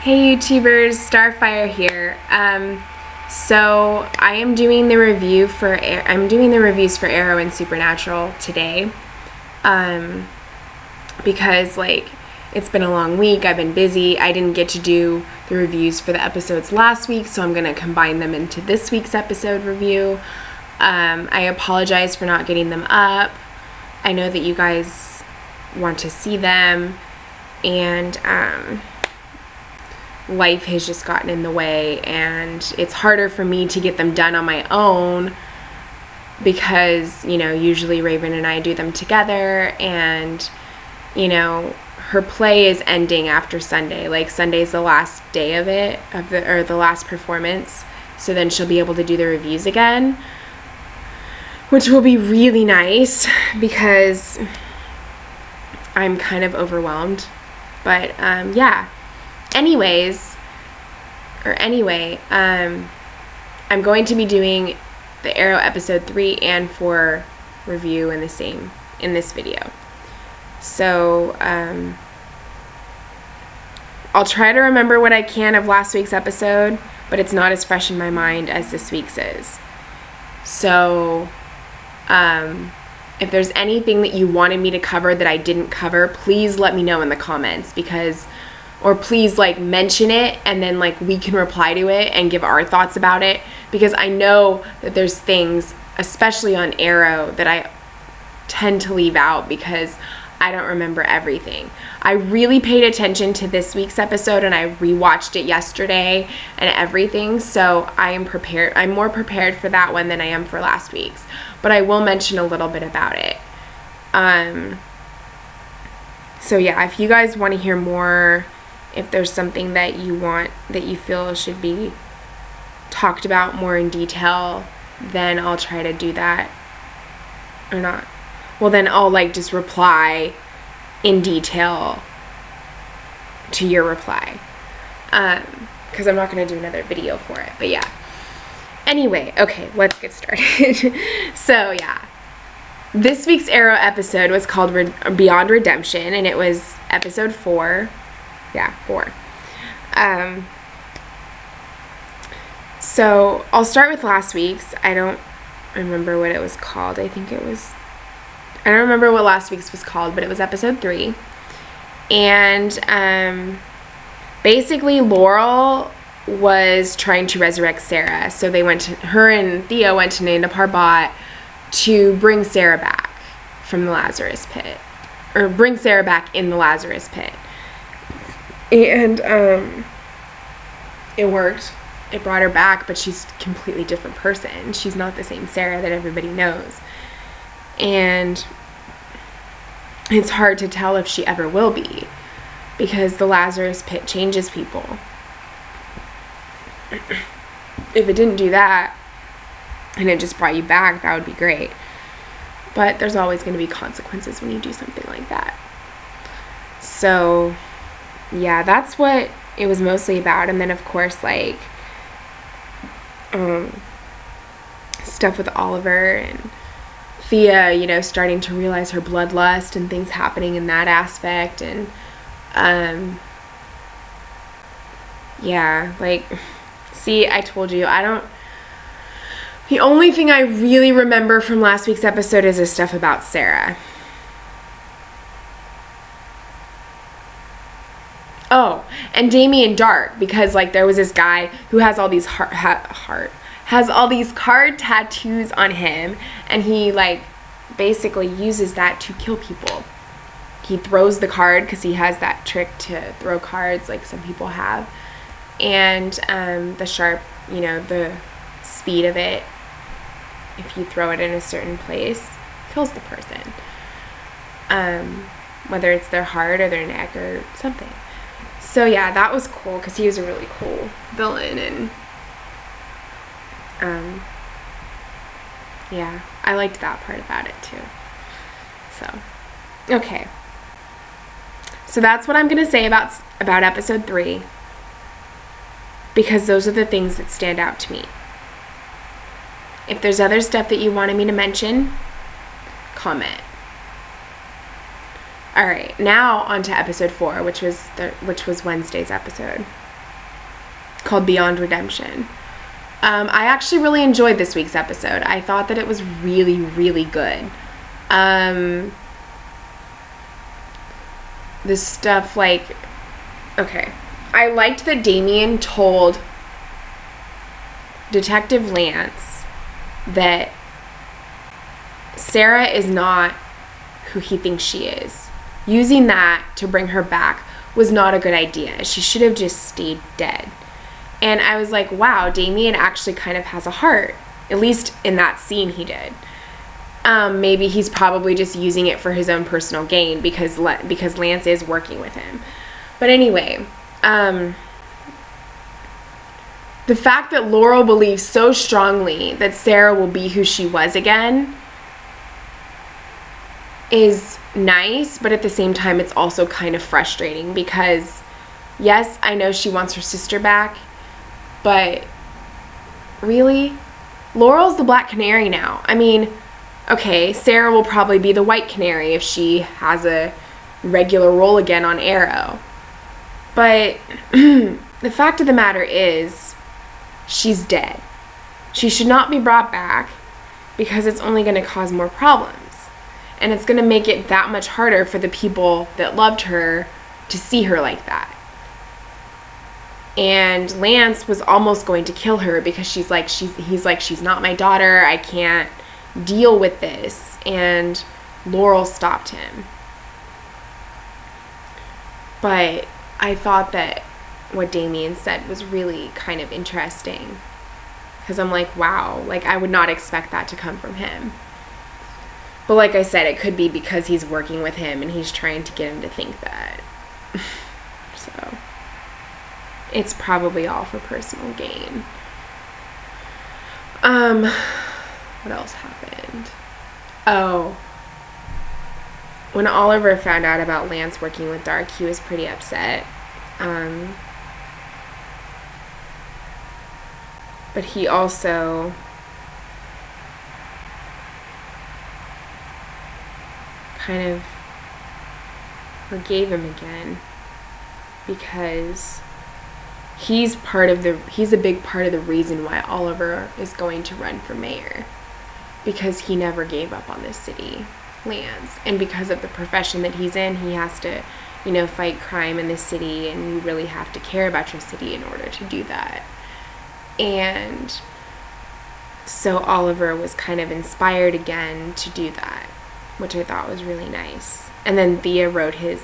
Hey YouTubers, Starfire here. So I am doing the reviews for Arrow and Supernatural today. Because it's been a long week, I've been busy. I didn't get to do the reviews for the episodes last week, so I'm gonna combine them into this week's episode review. I apologize for not getting them up. I know that you guys want to see them, and life has just gotten in the way, and it's harder for me to get them done on my own because, usually Raven and I do them together, and, her play is ending after Sunday. Sunday's the last day of it, or the last performance, so then she'll be able to do the reviews again, which will be really nice because I'm kind of overwhelmed. But yeah. Anyway, I'm going to be doing the Arrow episode 3 and 4 review in this video. So I'll try to remember what I can of last week's episode, but it's not as fresh in my mind as this week's is. So if there's anything that you wanted me to cover that I didn't cover, please let me know in the comments, or please mention it, and then we can reply to it and give our thoughts about it, because I know that there's things, especially on Arrow, that I tend to leave out because I don't remember everything. I really paid attention to this week's episode, and I rewatched it yesterday and everything, so I am prepared. I'm more prepared for that one than I am for last week's, but I will mention a little bit about it. So yeah, if you guys want to hear more, if there's something that you feel should be talked about more in detail, then I'll try to do that. Or not. Well, then I'll just reply in detail to your reply. Because I'm not going to do another video for it. But yeah. Anyway, okay, let's get started. So yeah. This week's Arrow episode was called Beyond Redemption, and it was episode 4. Yeah, 4. So I'll start with last week's. I don't remember what it was called. I don't remember what last week's was called, but it was episode 3. And basically Laurel was trying to resurrect Sarah. So her and Theo went to Nanda Parbat to bring Sarah back from the Lazarus pit. Or bring Sarah back in the Lazarus pit. And it worked. It brought her back, but she's a completely different person. She's not the same Sarah that everybody knows. And it's hard to tell if she ever will be, because the Lazarus pit changes people. If it didn't do that, and it just brought you back, that would be great. But there's always going to be consequences when you do something like that. So yeah, that's what it was mostly about. And then of course stuff with Oliver and Thea, starting to realize her bloodlust and things happening in that aspect. And yeah, see, I told you, the only thing I really remember from last week's episode is the stuff about Sarah. Oh, and Damien Dark, because there was this guy who has all these has all these card tattoos on him, and he basically uses that to kill people. He throws the card because he has that trick to throw cards some people have, and the sharp, the speed of it, if you throw it in a certain place, kills the person, whether it's their heart or their neck or something. So yeah, that was cool because he was a really cool villain, and yeah, I liked that part about it too. So, okay. So that's what I'm going to say about episode 3, because those are the things that stand out to me. If there's other stuff that you wanted me to mention, comment. All right, now on to episode 4, which was Wednesday's episode. called Beyond Redemption. I actually really enjoyed this week's episode. I thought that it was really, really good. This stuff like, okay, I liked that Damien told Detective Lance that Sarah is not who he thinks she is. Using that to bring her back was not a good idea. She should have just stayed dead. And I was like, wow, Damien actually kind of has a heart. At least in that scene he did. Maybe he's probably just using it for his own personal gain because Lance is working with him. But anyway, the fact that Laurel believes so strongly that Sarah will be who she was again is nice, but at the same time it's also kind of frustrating because, yes, I know she wants her sister back, but really? Laurel's the Black Canary now. I mean, okay, Sarah will probably be the White Canary if she has a regular role again on Arrow. But the fact of the matter is, she's dead. She should not be brought back because it's only going to cause more problems. And it's going to make it that much harder for the people that loved her to see her like that. And Lance was almost going to kill her because he's like, she's not my daughter. I can't deal with this. And Laurel stopped him. But I thought that what Damien said was really kind of interesting. Because I'm like, wow, like I would not expect that to come from him. But like I said, it could be because he's working with him and he's trying to get him to think that. So it's probably all for personal gain. What else happened? Oh. When Oliver found out about Lance working with Dark, he was pretty upset. But he also kind of forgave him again because he's a big part of the reason why Oliver is going to run for mayor, because he never gave up on this city, Lance, and because of the profession that he's in, he has to, fight crime in this city, and you really have to care about your city in order to do that. And so Oliver was kind of inspired again to do that, which I thought was really nice. And then Thea wrote his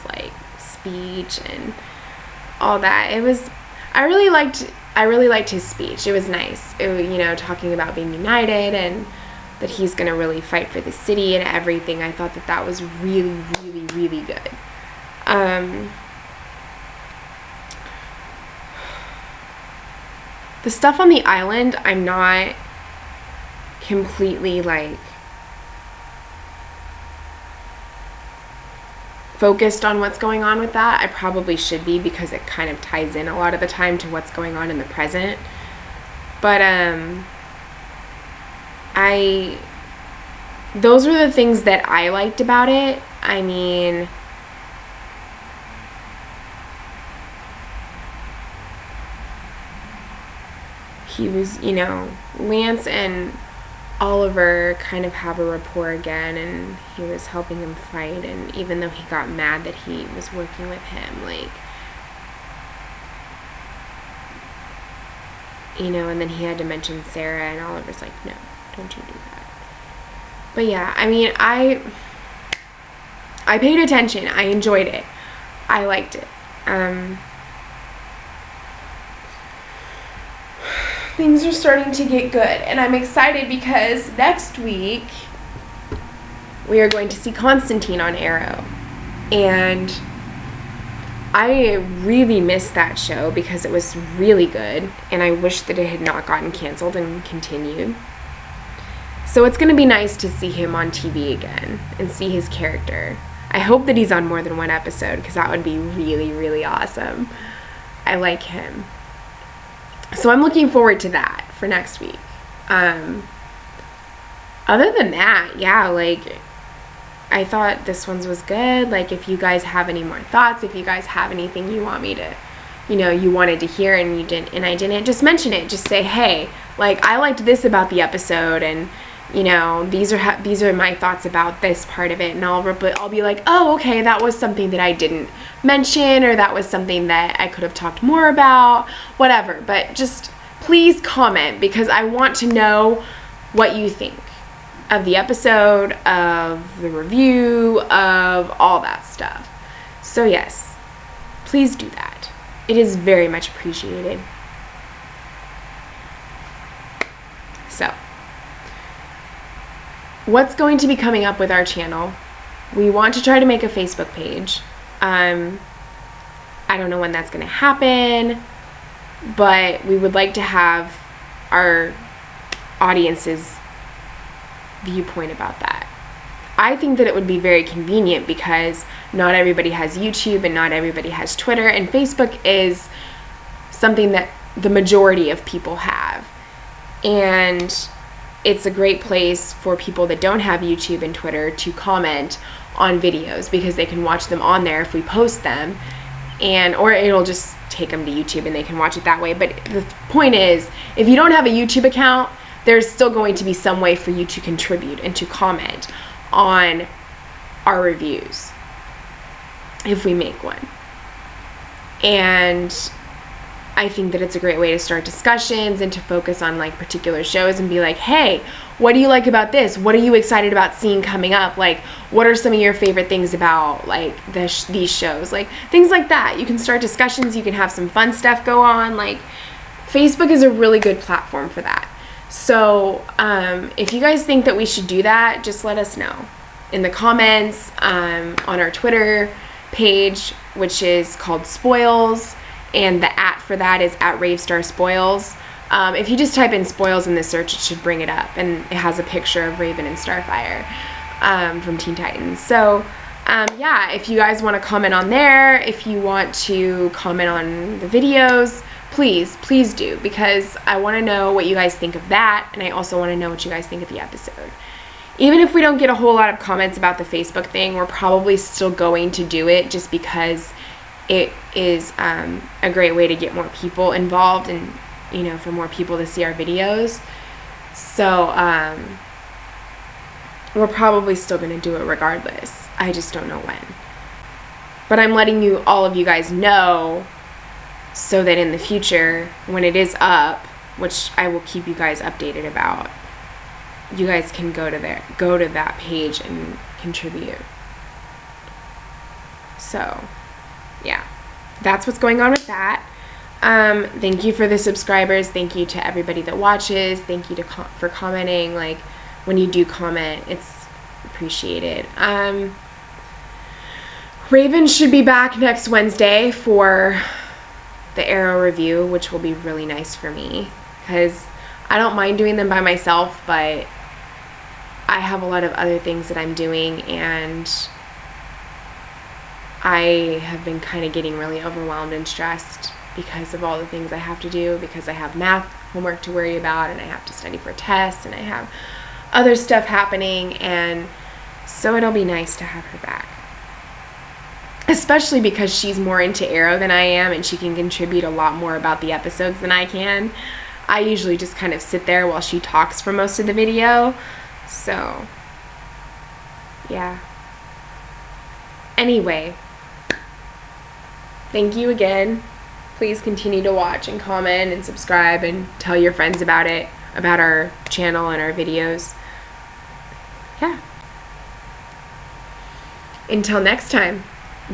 speech and all that. I really liked his speech. It was nice. Talking about being united and that he's going to really fight for the city and everything. I thought that was really, really, really good. The stuff on the island, I'm not completely focused on what's going on with that. I probably should be because it kind of ties in a lot of the time to what's going on in the present. But those were the things that I liked about it. I mean, he was, Lance and Oliver kind of have a rapport again, and he was helping him fight, and even though he got mad that he was working with him, and then he had to mention Sarah, and Oliver's like, no, don't you do that. But yeah, I mean, I paid attention. I enjoyed it. I liked it. Things are starting to get good, and I'm excited because next week we are going to see Constantine on Arrow, and I really missed that show because it was really good, and I wish that it had not gotten canceled and continued. So it's going to be nice to see him on TV again and see his character. I hope that he's on more than one episode because that would be really, really awesome. I like him. So I'm looking forward to that for next week. Other than that, yeah, I thought this one was good. If you guys have any more thoughts, if you guys have anything you want me to you wanted to hear and you didn't, and I didn't, just mention it. Just say, hey, like, I liked this about the episode, and these are my thoughts about this part of it, and I'll be like, oh, okay, that was something that I didn't mention, or that was something that I could have talked more about, whatever. But just please comment, because I want to know what you think of the episode, of the review, of all that stuff. So yes, please do that. It is very much appreciated. So, what's going to be coming up with our channel? We want to try to make a Facebook page. I don't know when that's going to happen, but we would like to have our audience's viewpoint about that. I think that it would be very convenient because not everybody has YouTube and not everybody has Twitter, and Facebook is something that the majority of people have. And it's a great place for people that don't have YouTube and Twitter to comment on videos, because they can watch them on there if we post them, or it'll just take them to YouTube and they can watch it that way. But the point is, if you don't have a YouTube account, there's still going to be some way for you to contribute and to comment on our reviews if we make one. And I think that it's a great way to start discussions and to focus on like particular shows and be like, hey, what do you like about this? What are you excited about seeing coming up? Like, what are some of your favorite things about like these shows? Like, things like that. You can start discussions. You can have some fun stuff go on. Like, Facebook is a really good platform for that. So if you guys think that we should do that, just let us know in the comments, on our Twitter page, which is called Spoils, and the @ for that is @RaveStarSpoils. If you just type in Spoils in the search, it should bring it up, and it has a picture of Raven and Starfire from Teen Titans. So yeah, if you guys want to comment on there, if you want to comment on the videos, please do, because I want to know what you guys think of that, and I also want to know what you guys think of the episode. Even if we don't get a whole lot of comments about the Facebook thing, we're probably still going to do it, just because it is a great way to get more people involved and, for more people to see our videos. So we're probably still going to do it regardless. I just don't know when. But I'm letting all of you guys know, so that in the future, when it is up, which I will keep you guys updated about, you guys can go to that page and contribute. So, yeah, that's what's going on with that. Thank you for the subscribers. Thank you to everybody that watches. Thank you for commenting. Like, when you do comment, it's appreciated. Raven should be back next Wednesday for the Arrow review, which will be really nice for me, because I don't mind doing them by myself, but I have a lot of other things that I'm doing, and I have been kind of getting really overwhelmed and stressed because of all the things I have to do, because I have math homework to worry about, and I have to study for tests, and I have other stuff happening, and so it'll be nice to have her back. Especially because she's more into Arrow than I am, and she can contribute a lot more about the episodes than I can. I usually just kind of sit there while she talks for most of the video. So, yeah. Anyway, thank you again. Please continue to watch and comment and subscribe and tell your friends about it, about our channel and our videos. Yeah. Until next time.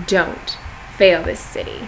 Don't fail this city.